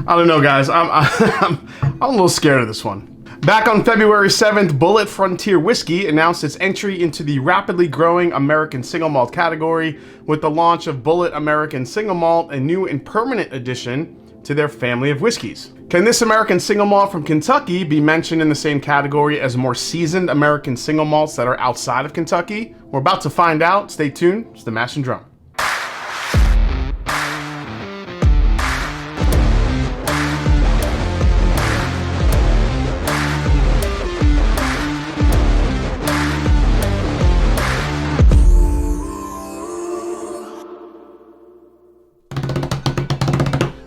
I don't know, guys. I'm a little scared of this one. Back on February 7th, Bulleit Frontier Whiskey announced its entry into the rapidly growing American Single Malt category with the launch of Bulleit American Single Malt, a new and permanent addition to their family of whiskeys. Can this American Single Malt from Kentucky be mentioned in the same category as more seasoned American Single Malts that are outside of Kentucky? We're about to find out. Stay tuned. It's the Mash and Drum.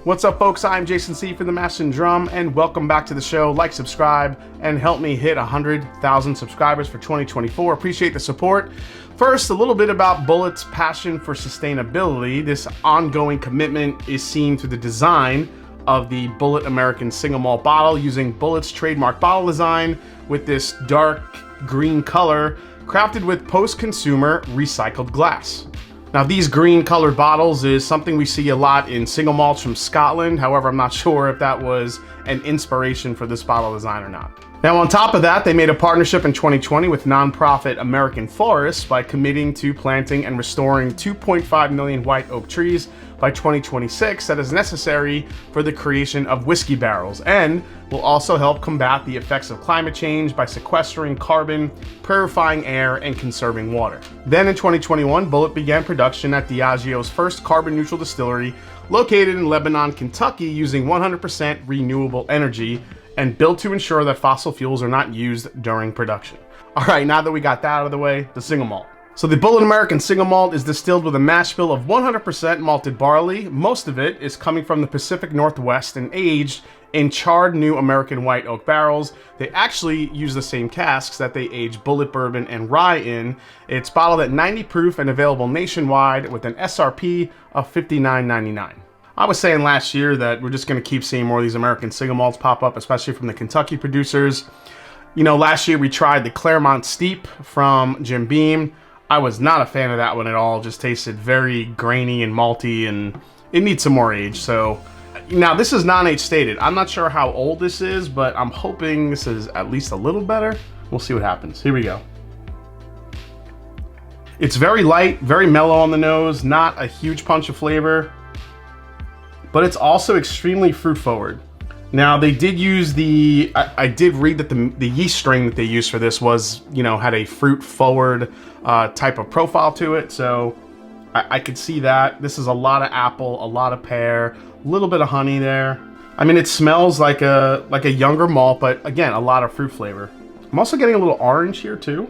What's up, folks? I'm Jason C. for the Mash and Drum, and welcome back to the show. Like, subscribe, and help me hit 100,000 subscribers for 2024. Appreciate the support. First, a little bit about Bulleit's passion for sustainability. This ongoing commitment is seen through the design of the Bulleit American Single Malt bottle, using Bulleit's trademark bottle design with this dark green color, crafted with post-consumer recycled glass. Now, these green colored bottles is something we see a lot in single malts from Scotland. However, I'm not sure if that was an inspiration for this bottle design or not. Now, on top of that, they made a partnership in 2020 with nonprofit American Forests by committing to planting and restoring 2.5 million white oak trees by 2026 that is necessary for the creation of whiskey barrels, and will also help combat the effects of climate change by sequestering carbon, purifying air, and conserving water. Then in 2021, Bulleit began production at Diageo's first carbon-neutral distillery located in Lebanon, Kentucky, using 100% renewable energy and built to ensure that fossil fuels are not used during production. All right, now that we got that out of the way, the single malt. So the Bulleit American Single Malt is distilled with a mash bill of 100% malted barley. Most of it is coming from the Pacific Northwest and aged in charred new American white oak barrels. They actually use the same casks that they age Bulleit bourbon and rye in. It's bottled at 90 proof and available nationwide with an SRP of $59.99. I was saying last year that we're just going to keep seeing more of these American single malts pop up, especially from the Kentucky producers. You know, last year we tried the Claremont Steep from Jim Beam. I was not a fan of that one at all. Just tasted very grainy and malty, and it needs some more age. So now this is non-age stated. I'm not sure how old this is, but I'm hoping this is at least a little better. We'll see what happens. Here we go. It's very light, very mellow on the nose, not a huge punch of flavor, but it's also extremely fruit forward. Now, they did use I did read that the yeast strain that they used for this was, you know, had a fruit forward type of profile to it. So I could see that. This is a lot of apple, a lot of pear, a little bit of honey there. I mean, it smells like a younger malt, but again, a lot of fruit flavor. I'm also getting a little orange here too.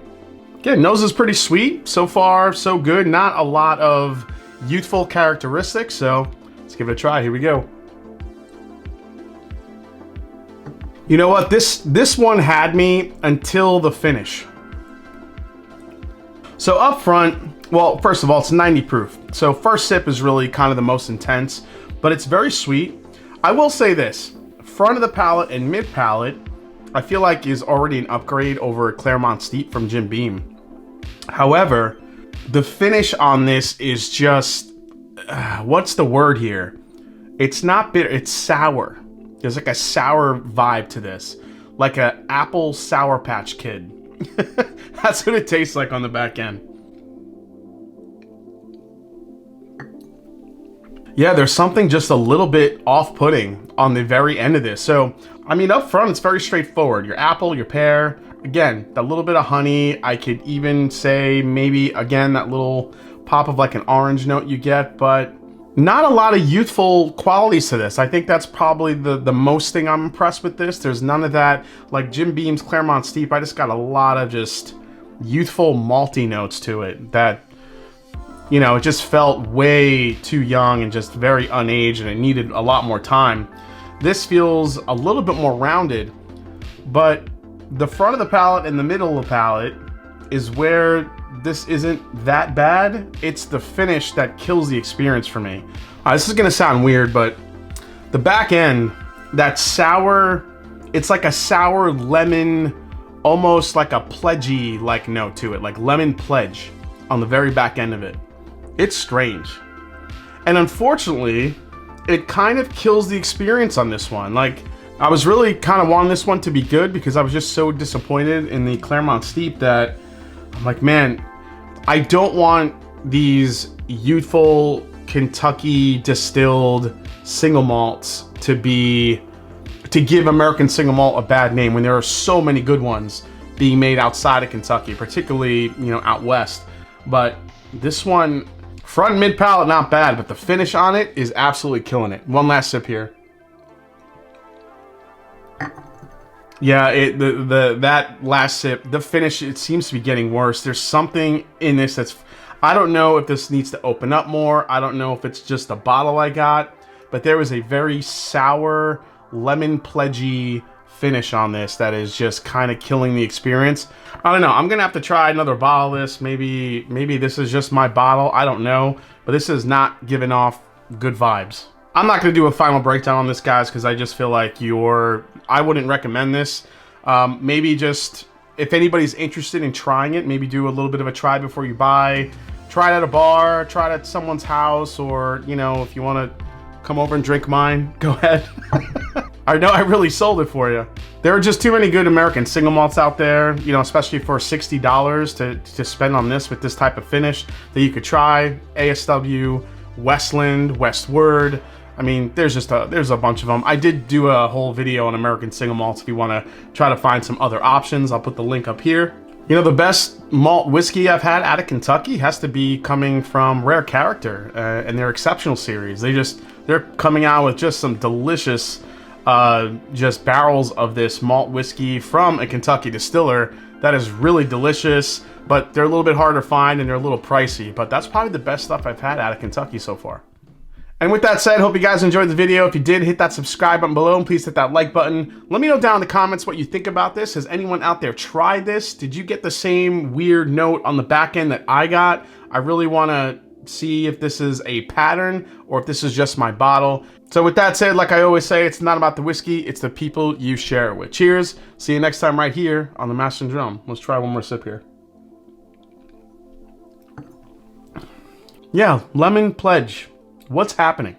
Again, nose is pretty sweet. So far, so good. Not a lot of youthful characteristics. So let's give it a try. Here we go. You know what? This one had me until the finish. So up front, well, first of all, it's 90 proof. So first sip is really kind of the most intense, but it's very sweet. I will say this, front of the palate and mid palate, I feel like is already an upgrade over Claremont Steep from Jim Beam. However, the finish on this is just, what's the word here? It's not bitter, it's sour. There's like a sour vibe to this, like an apple Sour Patch Kid. That's what it tastes like on the back end. Yeah, there's something just a little bit off-putting on the very end of this. So, I mean, up front, it's very straightforward. Your apple, your pear, again, that little bit of honey. I could even say maybe, again, that little pop of like an orange note you get, but not a lot of youthful qualities to this. I think that's probably the most thing I'm impressed with this. There's none of that, like Jim Beam's Claremont Steep. I just got a lot of just youthful malty notes to it that, you know, it just felt way too young and just very unaged, and it needed a lot more time. This feels a little bit more rounded, but the front of the palate and the middle of the palate is where this isn't that bad. It's the finish that kills the experience for me. This is gonna sound weird, but the back end, that sour, it's like a sour lemon, almost like a pledgy like note to it, like lemon pledge on the very back end of it. It's strange. And unfortunately, it kind of kills the experience on this one. Like, I was really kind of wanting this one to be good because I was just so disappointed in the Claremont Steep that I'm like, man, I don't want these youthful Kentucky distilled single malts to give American single malt a bad name when there are so many good ones being made outside of Kentucky, particularly, you know, out west. But this one, front and mid palate, not bad, but the finish on it is absolutely killing it. One last sip here. Yeah, that last sip, the finish, it seems to be getting worse. There's something in this that's, I don't know if this needs to open up more. I don't know if it's just the bottle I got, but there was a very sour, lemon pledgy finish on this that is just kind of killing the experience. I don't know. I'm gonna have to try another bottle of this. Maybe this is just my bottle. I don't know, but this is not giving off good vibes. I'm not gonna do a final breakdown on this, guys, because I just feel like I wouldn't recommend this. Maybe just, if anybody's interested in trying it, maybe do a little bit of a try before you buy. Try it at a bar, try it at someone's house, or, you know, if you want to come over and drink mine, go ahead. I know I really sold it for you. There are just too many good American single malts out there, you know, especially for $60 to spend on this with this type of finish that you could try. ASW, Westland, Westward. I mean, there's a bunch of them. I did do a whole video on American single malts if you want to try to find some other options. I'll put the link up here. You know, the best malt whiskey I've had out of Kentucky has to be coming from Rare Character and their Exceptional series. They're coming out with just some delicious just barrels of this malt whiskey from a Kentucky distiller that is really delicious, but they're a little bit harder to find and they're a little pricey, but that's probably the best stuff I've had out of Kentucky so far. And with that said, hope you guys enjoyed the video. If you did, hit that subscribe button below and please hit that like button. Let me know down in the comments what you think about this. Has anyone out there tried this? Did you get the same weird note on the back end that I got? I really want to see if this is a pattern or if this is just my bottle. So with that said, like I always say, it's not about the whiskey, it's the people you share it with. Cheers. See you next time right here on the Master and Drum. Let's try one more sip here. Yeah, lemon pledge. What's happening?